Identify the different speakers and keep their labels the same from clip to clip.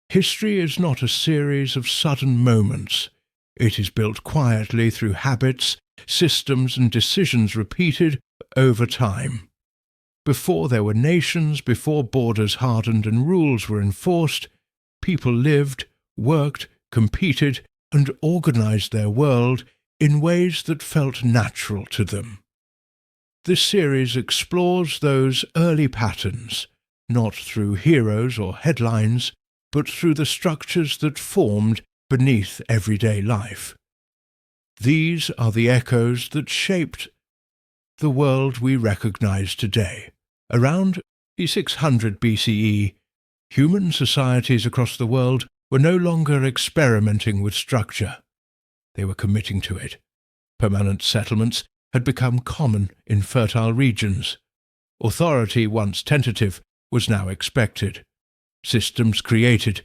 Speaker 1: History is not a series of sudden moments. It is built quietly through habits, systems and decisions repeated over time. Before there were nations, before borders hardened and rules were enforced, people lived, worked, competed, and organized their world in ways that felt natural to them. This series explores those early patterns, not through heroes or headlines, but through the structures that formed beneath everyday life. These are the echoes that shaped the world we recognize today. Around 600 BCE, human societies across the world were no longer experimenting with structure. They were committing to it. Permanent settlements had become common in fertile regions. Authority, once tentative, was now expected. Systems created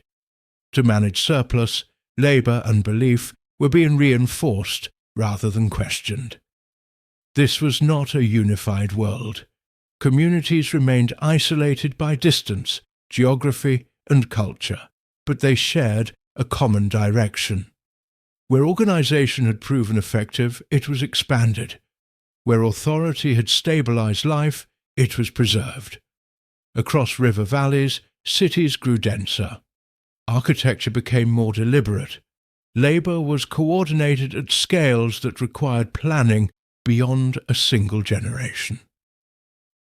Speaker 1: to manage surplus, labour and belief were being reinforced rather than questioned. This was not a unified world. Communities remained isolated by distance, geography and culture, but they shared a common direction. Where organisation had proven effective, it was expanded. Where authority had stabilised life, it was preserved. Across river valleys, cities grew denser. Architecture became more deliberate. Labour was coordinated at scales that required planning beyond a single generation.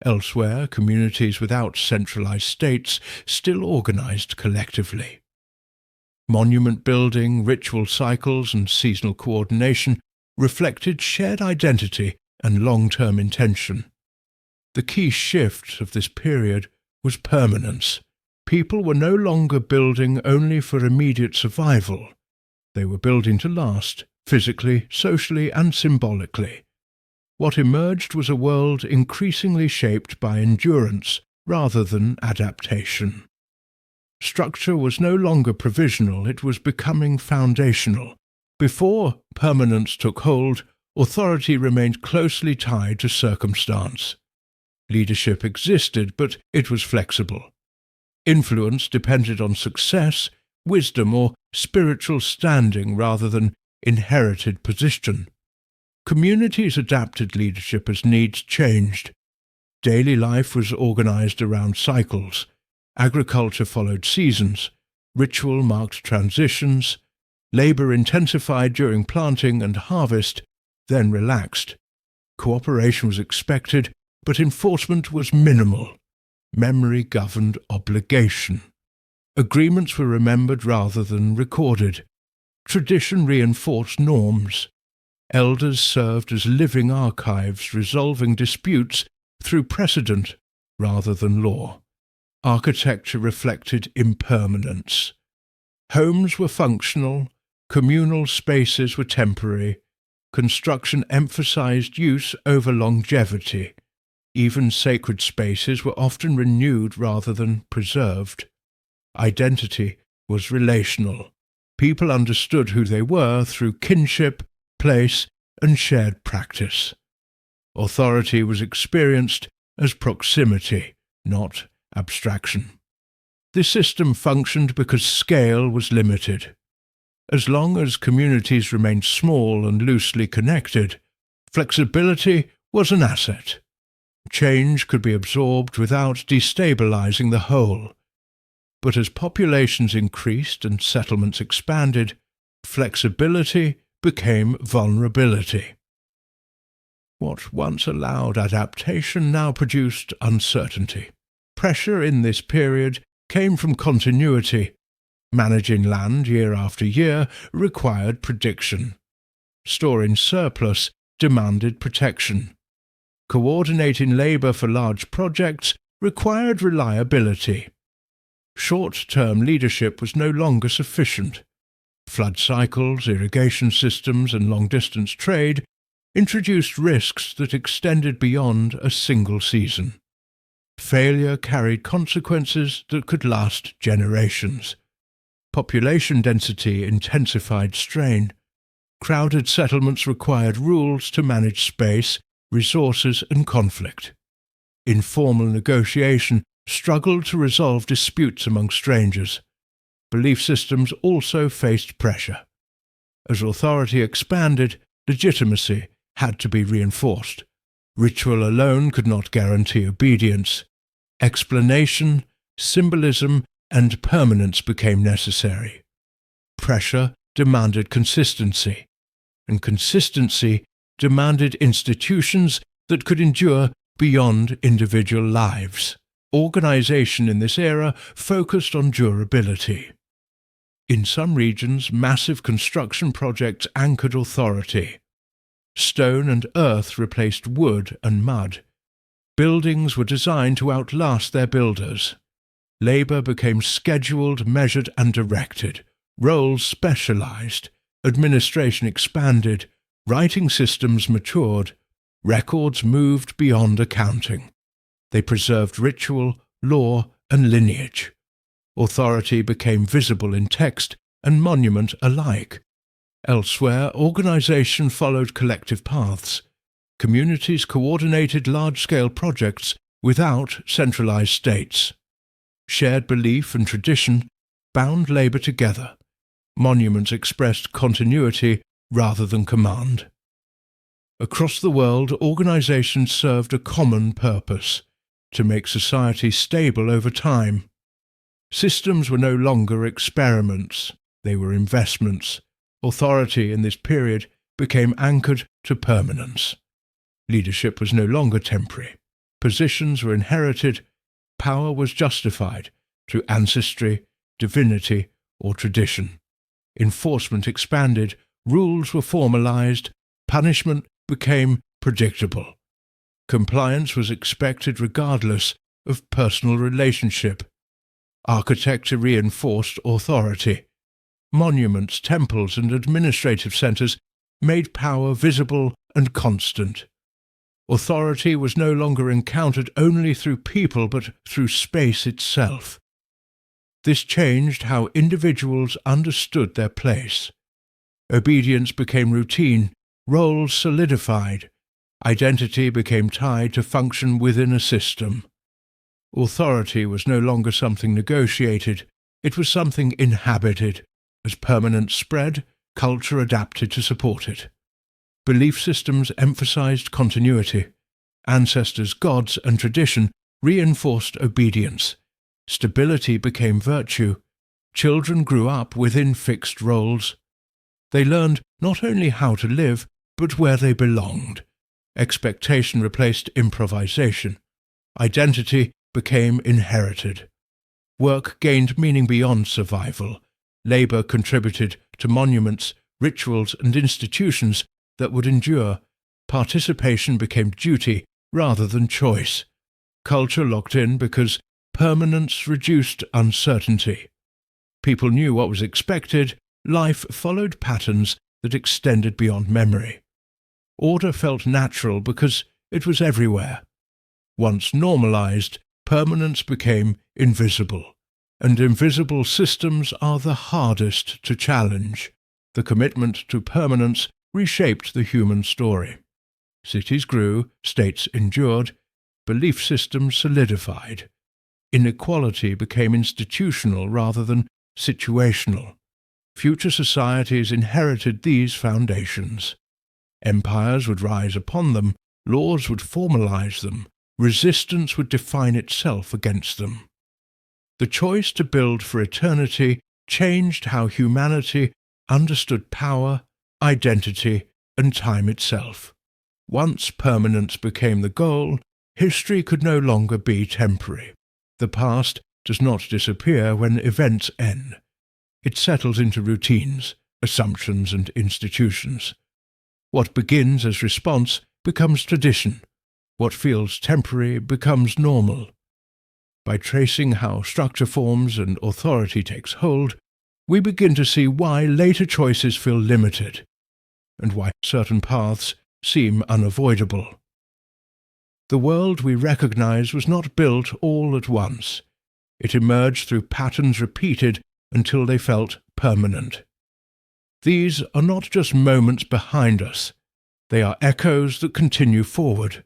Speaker 1: Elsewhere, communities without centralised states still organised collectively. Monument building, ritual cycles, and seasonal coordination reflected shared identity and long-term intention. The key shift of this period was permanence. People were no longer building only for immediate survival. They were building to last, physically, socially, and symbolically. What emerged was a world increasingly shaped by endurance rather than adaptation. Structure was no longer provisional, it was becoming foundational. Before permanence took hold, authority remained closely tied to circumstance. Leadership existed, but it was flexible. Influence depended on success, wisdom, or spiritual standing rather than inherited position. Communities adapted leadership as needs changed. Daily life was organized around cycles. Agriculture followed seasons. Ritual marked transitions. Labor intensified during planting and harvest, then relaxed. Cooperation was expected, but enforcement was minimal. Memory governed obligation. Agreements were remembered rather than recorded. Tradition reinforced norms. Elders served as living archives, resolving disputes through precedent rather than law. Architecture reflected impermanence. Homes were functional, communal spaces were temporary. Construction emphasized use over longevity. Even sacred spaces were often renewed rather than preserved. Identity was relational. People understood who they were through kinship, place, and shared practice. Authority was experienced as proximity, not abstraction. This system functioned because scale was limited. As long as communities remained small and loosely connected, flexibility was an asset. Change could be absorbed without destabilizing the whole. But as populations increased and settlements expanded, flexibility became vulnerability. What once allowed adaptation now produced uncertainty. Pressure in this period came from continuity. Managing land year after year required prediction. Storing surplus demanded protection. Coordinating labour for large projects required reliability. Short-term leadership was no longer sufficient. Flood cycles, irrigation systems, and long-distance trade introduced risks that extended beyond a single season. Failure carried consequences that could last generations. Population density intensified strain. Crowded settlements required rules to manage space, resources, and conflict. Informal negotiation struggled to resolve disputes among strangers. belief systems also faced pressure. As authority expanded, legitimacy had to be reinforced. Ritual alone could not guarantee obedience. Explanation, symbolism, and permanence became necessary. Pressure demanded consistency, and consistency demanded institutions that could endure beyond individual lives. Organization in this era focused on durability. In some regions, massive construction projects anchored authority. Stone and earth replaced wood and mud. Buildings were designed to outlast their builders. Labor became scheduled, measured, and directed. Roles specialized. Administration expanded. Writing systems matured. Records moved beyond accounting. They preserved ritual, law, and lineage. Authority became visible in text and monument alike. Elsewhere, organization followed collective paths. Communities coordinated large-scale projects without centralized states. Shared belief and tradition bound labor together. Monuments expressed continuity rather than command. Across the world, organizations served a common purpose: to make society stable over time. Systems were no longer experiments, they were investments. Authority in this period became anchored to permanence. Leadership was no longer temporary. Positions were inherited. Power was justified through ancestry, divinity, or tradition. Enforcement expanded. Rules were formalized. Punishment became predictable. Compliance was expected regardless of personal relationship. Architecture reinforced authority. Monuments, temples, and administrative centers made power visible and constant. Authority was no longer encountered only through people but through space itself. This changed how individuals understood their place. Obedience became routine, roles solidified, identity became tied to function within a system. Authority was no longer something negotiated, it was something inhabited. As permanence spread, culture adapted to support it. Belief systems emphasized continuity. Ancestors, gods, and tradition reinforced obedience. Stability became virtue. Children grew up within fixed roles. They learned not only how to live, but where they belonged. Expectation replaced improvisation. Identity became inherited. Work gained meaning beyond survival. Labor contributed to monuments, rituals, and institutions that would endure. Participation became duty rather than choice. Culture locked in because permanence reduced uncertainty. People knew what was expected. Life followed patterns that extended beyond memory. Order felt natural because it was everywhere. Once normalized, permanence became invisible, and invisible systems are the hardest to challenge. The commitment to permanence reshaped the human story. Cities grew, states endured, belief systems solidified. Inequality became institutional rather than situational. Future societies inherited these foundations. Empires would rise upon them, laws would formalize them, resistance would define itself against them. The choice to build for eternity changed how humanity understood power, identity, and time itself. Once permanence became the goal, history could no longer be temporary. The past does not disappear when events end. It settles into routines, assumptions, and institutions. What begins as response becomes tradition. What feels temporary becomes normal. By tracing how structure forms and authority takes hold, we begin to see why later choices feel limited, and why certain paths seem unavoidable. The world we recognize was not built all at once. It emerged through patterns repeated until they felt permanent. These are not just moments behind us. They are echoes that continue forward.